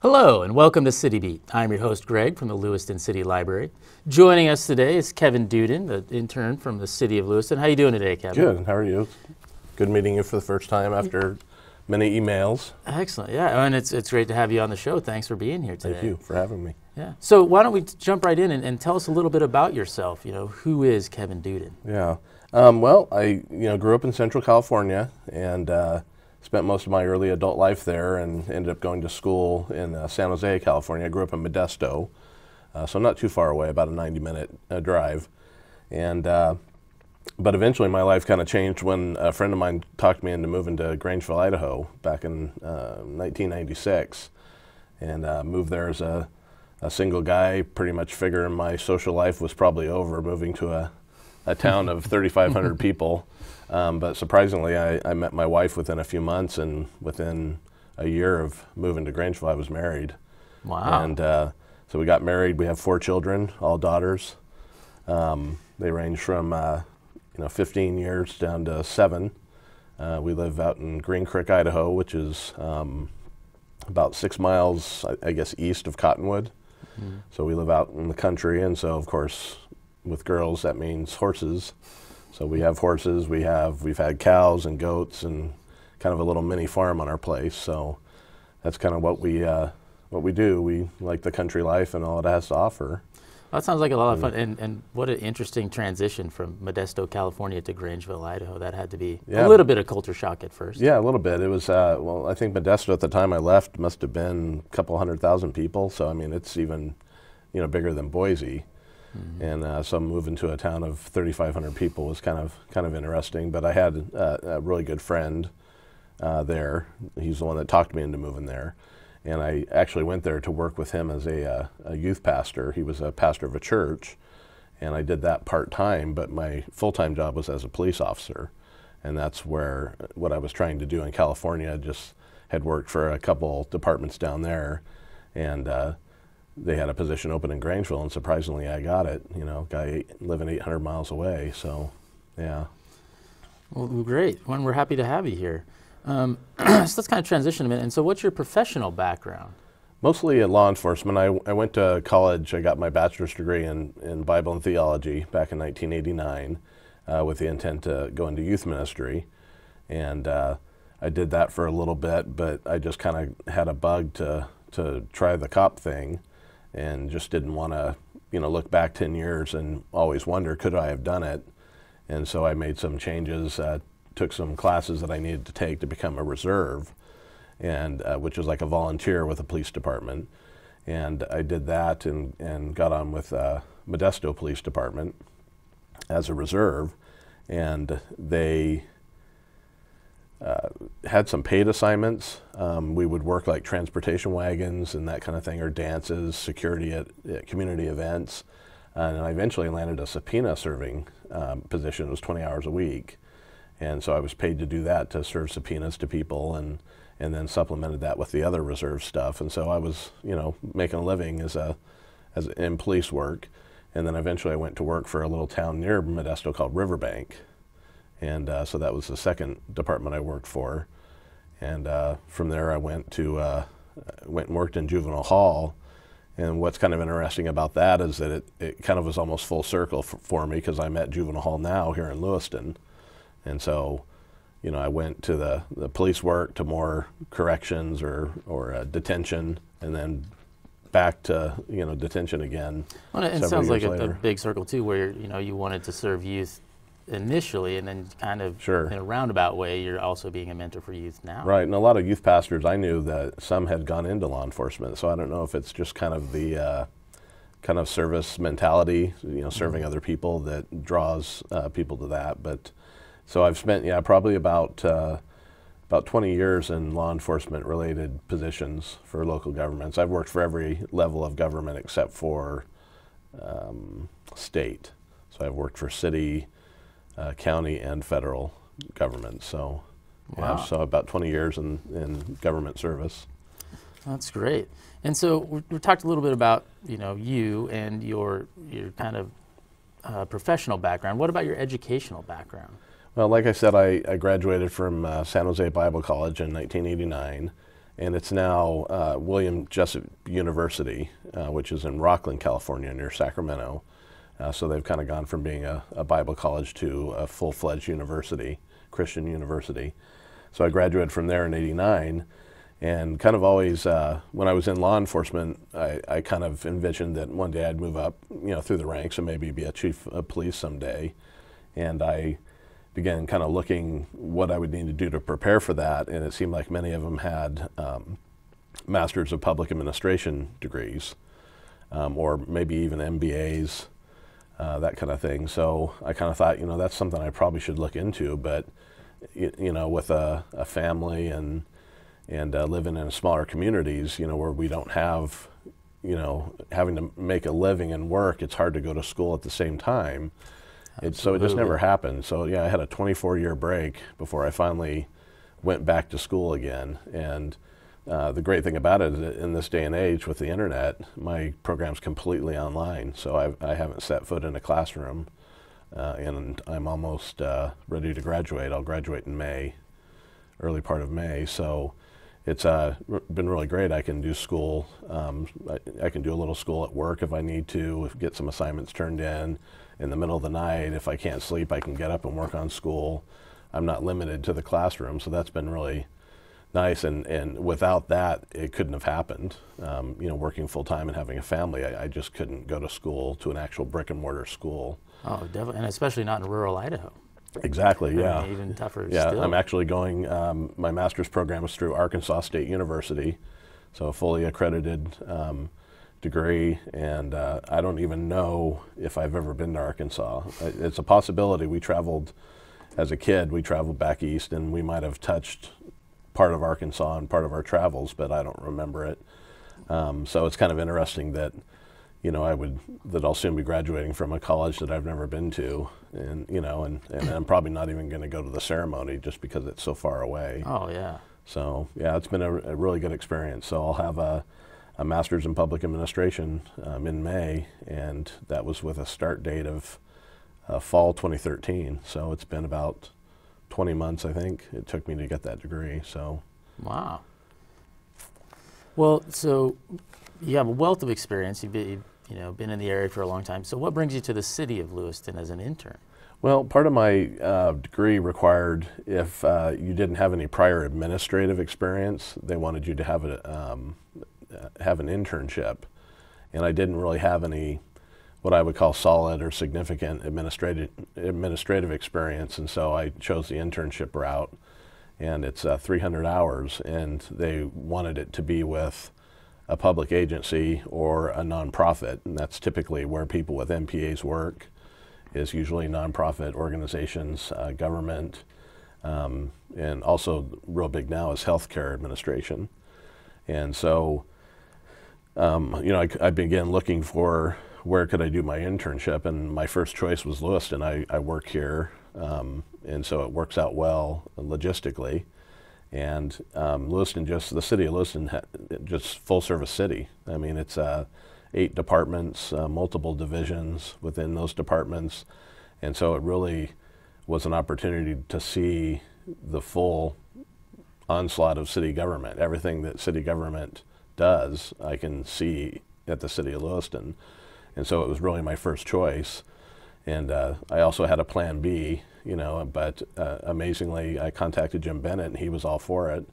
Hello and welcome to City Beat. I'm your host Greg from the Lewiston City Library. Joining us today is Kevin Duden, the intern from the city of Lewiston. How are you doing today, Kevin? Good. How are you? Good meeting you for the first time after many emails. Excellent. Yeah, and it's great to have you on the show. Thanks for being here today. Thank you for having me. Yeah. So why don't we jump right in and tell us a little bit about yourself? You know, who is Kevin Duden? Yeah. Well, I grew up in Central California and spent most of my early adult life there, and ended up going to school in San Jose, California. I grew up in Modesto, so not too far away, about a 90-minute drive. And but eventually my life kind of changed when a friend of mine talked me into moving to Grangeville, Idaho back in 1996, and moved there as a single guy, pretty much figuring my social life was probably over, moving to a town of 3,500 people. But surprisingly, I met my wife within a few months, and within a year of moving to Grangeville, I was married. Wow. And so we got married. We have 4 children, all daughters. They range from 15 years down to 7. We live out in Green Creek, Idaho, which is about 6 miles, I guess, east of Cottonwood. Mm-hmm. So we live out in the country, and so of course, with girls, that means horses. So we have horses, we've had cows and goats, and kind of a little mini farm on our place. So that's kind of what we do. We like the country life and all it has to offer. That sounds like a lot of fun, and what an interesting transition from Modesto, California to Grangeville, Idaho. That had to be a little bit of culture shock at first. Yeah, a little bit. It was, well, I think Modesto at the time I left must have been a couple 100,000 people. So, I mean, it's even, bigger than Boise. Mm-hmm. And so moving to a town of 3,500 people was kind of interesting. But I had a really good friend there. He's the one that talked me into moving there. And I actually went there to work with him as a youth pastor. He was a pastor of a church, and I did that part-time, but my full-time job was as a police officer. And that's where what I was trying to do in California. Just had worked for a couple departments down there, and they had a position open in Grangeville, and surprisingly I got it, guy living 800 miles away, so yeah. Well, great. Well, we're happy to have you here. So let's kind of transition a minute. And so what's your professional background? Mostly law enforcement. I went to college. I got my bachelor's degree in Bible and theology back in 1989 with the intent to go into youth ministry. And I did that for a little bit, but I just kind of had a bug to try the cop thing, and just didn't want to look back 10 years and always wonder, could I have done it? And so I made some changes, took some classes that I needed to take to become a reserve, and which was like a volunteer with a police department. And I did that and got on with Modesto Police Department as a reserve, and they had some paid assignments. We would work like transportation wagons and that kind of thing, or dances, security at community events. And I eventually landed a subpoena serving position. It was 20 hours a week. And so I was paid to do that, to serve subpoenas to people, and then supplemented that with the other reserve stuff. And so I was, making a living as in police work. And then eventually I went to work for a little town near Modesto called Riverbank. And so that was the second department I worked for. And from there I went and worked in juvenile hall. And what's kind of interesting about that is that it kind of was almost full circle for me, because I'm at juvenile hall now here in Lewiston. And so, I went to the police work, to more corrections or detention, and then back to, detention again. Well, it sounds like a big circle too, where, you wanted to serve youth initially, and then kind of in a roundabout way, you're also being a mentor for youth now. Right, and a lot of youth pastors, I knew that some had gone into law enforcement, so I don't know if it's just kind of the kind of service mentality, serving other people, that draws people to that. But so I've spent, probably about 20 years in law enforcement related positions for local governments. I've worked for every level of government except for state. So I've worked for city, county, and federal government. So, wow. So about 20 years in government service. That's great. And so we talked a little bit about, you and your kind of professional background. What about your educational background? Well, like I said, I graduated from San Jose Bible College in 1989, and it's now William Jessup University, which is in Rocklin, California, near Sacramento. So they've kind of gone from being a Bible college to a full-fledged university, Christian university. So I graduated from there in '89, and kind of always, when I was in law enforcement, I kind of envisioned that one day I'd move up, through the ranks and maybe be a chief of police someday. And I began kind of looking what I would need to do to prepare for that, and it seemed like many of them had Masters of Public Administration degrees, or maybe even MBAs, that kind of thing. So I kind of thought, that's something I probably should look into, but with a family and living in smaller communities, where we don't have, having to make a living and work, it's hard to go to school at the same time. So it just never happened. So yeah, I had a 24-year break before I finally went back to school again. And the great thing about it is that in this day and age with the internet, my program's completely online. So I haven't set foot in a classroom, and I'm almost ready to graduate. I'll graduate in May, early part of May. So it's been really great. I can do school. I can do a little school at work if I need to, get some assignments turned in the middle of the night. If I can't sleep, I can get up and work on school. I'm not limited to the classroom, so that's been really nice. And without that, it couldn't have happened. Working full time and having a family, I just couldn't go to school, to an actual brick and mortar school. Oh, definitely, and especially not in rural Idaho. Exactly, yeah. I mean, even tougher Yeah, still. I'm actually going, my master's program is through Arkansas State University, so a fully accredited degree, and I don't even know if I've ever been to Arkansas. It's a possibility. We traveled, as a kid, we traveled back east, and we might have touched part of Arkansas and part of our travels, but I don't remember it. So it's kind of interesting that, that I'll soon be graduating from a college that I've never been to, and I'm probably not even going to go to the ceremony just because it's so far away. Oh, yeah. So yeah, it's been a really good experience. So I'll have a master's in public administration in May, and that was with a start date of fall 2013. So it's been about 20 months, I think, it took me to get that degree. So. Wow. Well, so you have a wealth of experience. You've been in the area for a long time. So what brings you to the city of Lewiston as an intern? Well, part of my degree required, if you didn't have any prior administrative experience, they wanted you to have an internship. And I didn't really have any, what I would call solid or significant administrative experience, and so I chose the internship route. And it's 300 hours, and they wanted it to be with a public agency or a nonprofit, and that's typically where people with MPAs work, is usually nonprofit organizations, government, and also real big now is healthcare administration. And so, I began looking for where could I do my internship, and my first choice was Lewiston. I work here, and so it works out well logistically. And Lewiston, the city of Lewiston, just full service city. I mean, it's 8 departments, multiple divisions within those departments. And so it really was an opportunity to see the full onslaught of city government. Everything that city government does, I can see at the city of Lewiston. And so it was really my first choice. And I also had a plan B, but amazingly, I contacted Jim Bennett, and he was all for it.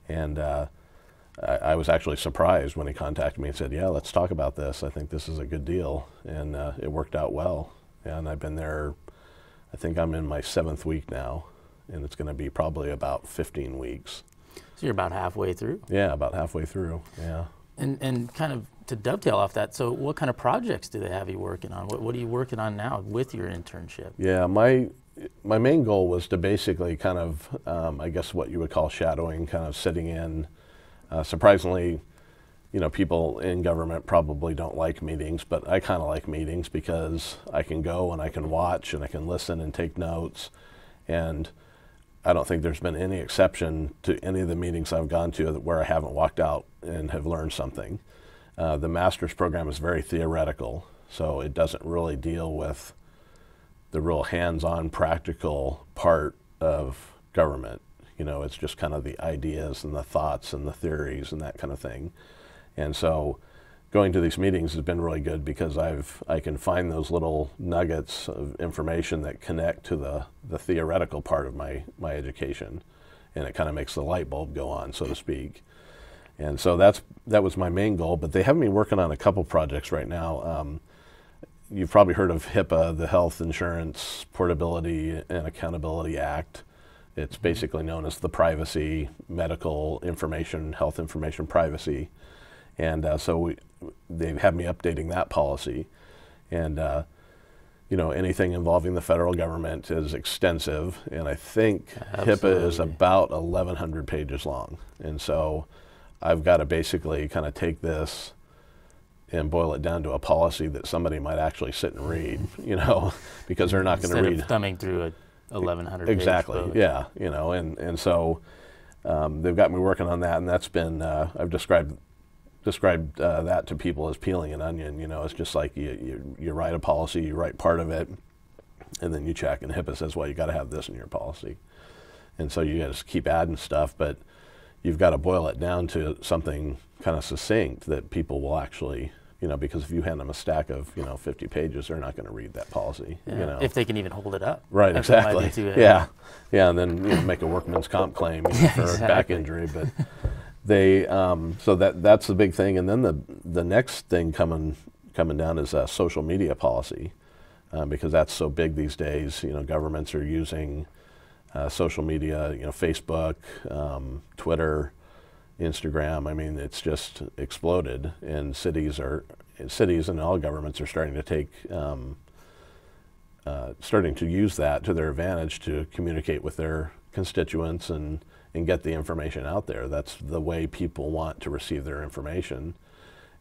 And I was actually surprised when he contacted me and said, yeah, let's talk about this. I think this is a good deal. And it worked out well. And I've been there, I think I'm in my 7th week now, and it's going to be probably about 15 weeks. So you're about halfway through? Yeah, about halfway through, yeah. And kind of to dovetail off that, so what kind of projects do they have you working on? What are you working on now with your internship? Yeah, my main goal was to basically kind of, I guess what you would call shadowing, kind of sitting in. Surprisingly, people in government probably don't like meetings, but I kind of like meetings because I can go and I can watch and I can listen and take notes. And I don't think there's been any exception to any of the meetings I've gone to where I haven't walked out and have learned something. The master's program is very theoretical, so it doesn't really deal with the real hands-on practical part of government. You know, it's just kind of the ideas and the thoughts and the theories and that kind of thing. And so going to these meetings has been really good because I can find those little nuggets of information that connect to the theoretical part of my education. And it kind of makes the light bulb go on, so to speak. And so that was my main goal, but they have me working on a couple projects right now. You've probably heard of HIPAA, the Health Insurance Portability and Accountability Act. It's basically known as the privacy, medical information, health information privacy. And so they have me updating that policy. And you know, anything involving the federal government is extensive, and I think HIPAA is about 1,100 pages long. And so I've got to basically kind of take this and boil it down to a policy that somebody might actually sit and read, you know, because they're not going to read. Instead of thumbing through a 1,100 exactly, page yeah, you know, and so they've got me working on that, and that's been, I've described that to people as peeling an onion. You know, it's just like you write a policy, you write part of it, and then you check, and HIPAA says, well, you got to have this in your policy. And so you just keep adding stuff, but you've got to boil it down to something kind of succinct that people will actually, you know, because if you hand them a stack of, you know, 50 pages, they're not going to read that policy. Yeah, you know, if they can even hold it up. Right, exactly. Yeah, and then, you know, make a workman's comp claim, you know, for exactly. back injury, but. They so that's the big thing, and then the next thing coming down is a social media policy, because that's so big these days. You know, governments are using social media. You know, Facebook, Twitter, Instagram. I mean, it's just exploded, and cities and all governments are starting to take starting to use that to their advantage to communicate with their constituents and get the information out there. That's the way people want to receive their information.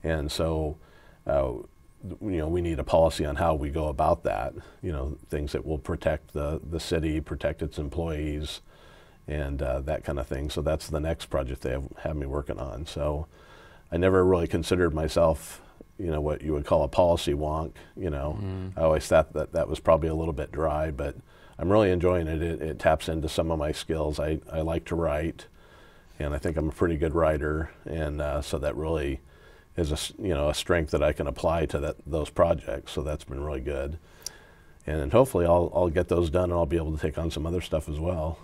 And so, you know, we need a policy on how we go about that, you know, things that will protect the city, protect its employees, and that kind of thing. So that's the next project they have me working on. So I never really considered myself, you know, what you would call a policy wonk, you know. I always thought that was probably a little bit dry, but I'm really enjoying it. It taps into some of my skills. I like to write, and I think I'm a pretty good writer, and so that really is a strength that I can apply to those projects. So that's been really good, and hopefully I'll get those done, and I'll be able to take on some other stuff as well.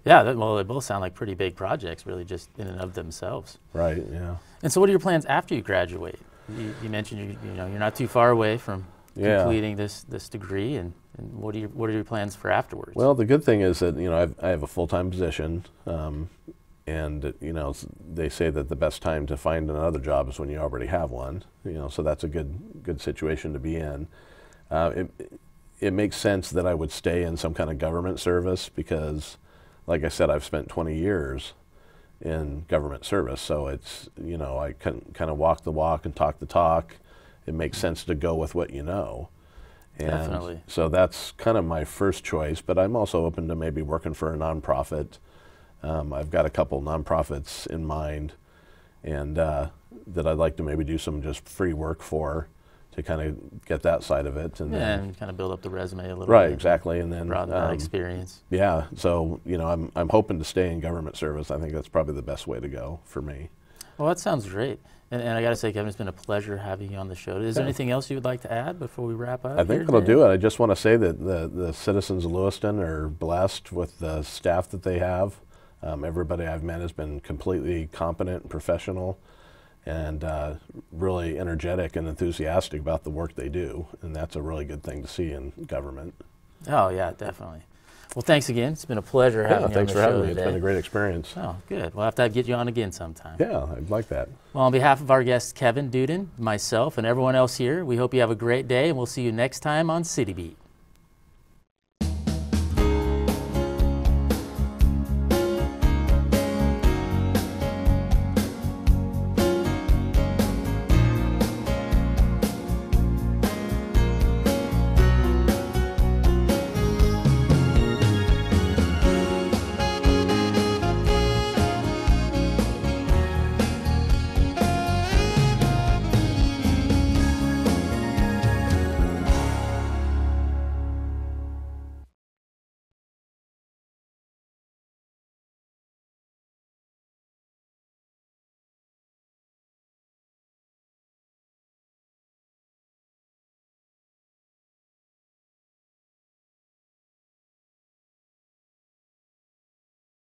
Yeah, well, they both sound like pretty big projects, really, just in and of themselves. Right. Yeah. And so, what are your plans after you graduate? You mentioned you know you're not too far away from completing this degree, and what are your plans for afterwards? Well, the good thing is that, you know, I have a full-time position, and you know, they say that the best time to find another job is when you already have one. You know, so that's a good situation to be in. It makes sense that I would stay in some kind of government service because, like I said, I've spent 20 years in government service, so it's, you know, I can kind of walk the walk and talk the talk. It makes sense to go with what you know. And definitely. So that's kind of my first choice, but I'm also open to maybe working for a nonprofit. I've got a couple nonprofits in mind, and that I'd like to maybe do some just free work for, to kind of get that side of it, and then kind of build up the resume a little bit. Right, exactly, and then broaden that experience. Yeah, so you know, I'm hoping to stay in government service. I think that's probably the best way to go for me. Well, that sounds great. And I got to say, Kevin, it's been a pleasure having you on the show. Is there anything else you would like to add before we wrap up? I think that'll do it. I just want to say that the citizens of Lewiston are blessed with the staff that they have. Everybody I've met has been completely competent and professional, and really energetic and enthusiastic about the work they do. And that's a really good thing to see in government. Oh, yeah, definitely. Well, thanks again. It's been a pleasure having you on the show. Thanks for having me. Today. It's been a great experience. Oh, good. We'll have to get you on again sometime. Yeah, I'd like that. Well, on behalf of our guest, Kevin Duden, myself, and everyone else here, we hope you have a great day, and we'll see you next time on City Beat.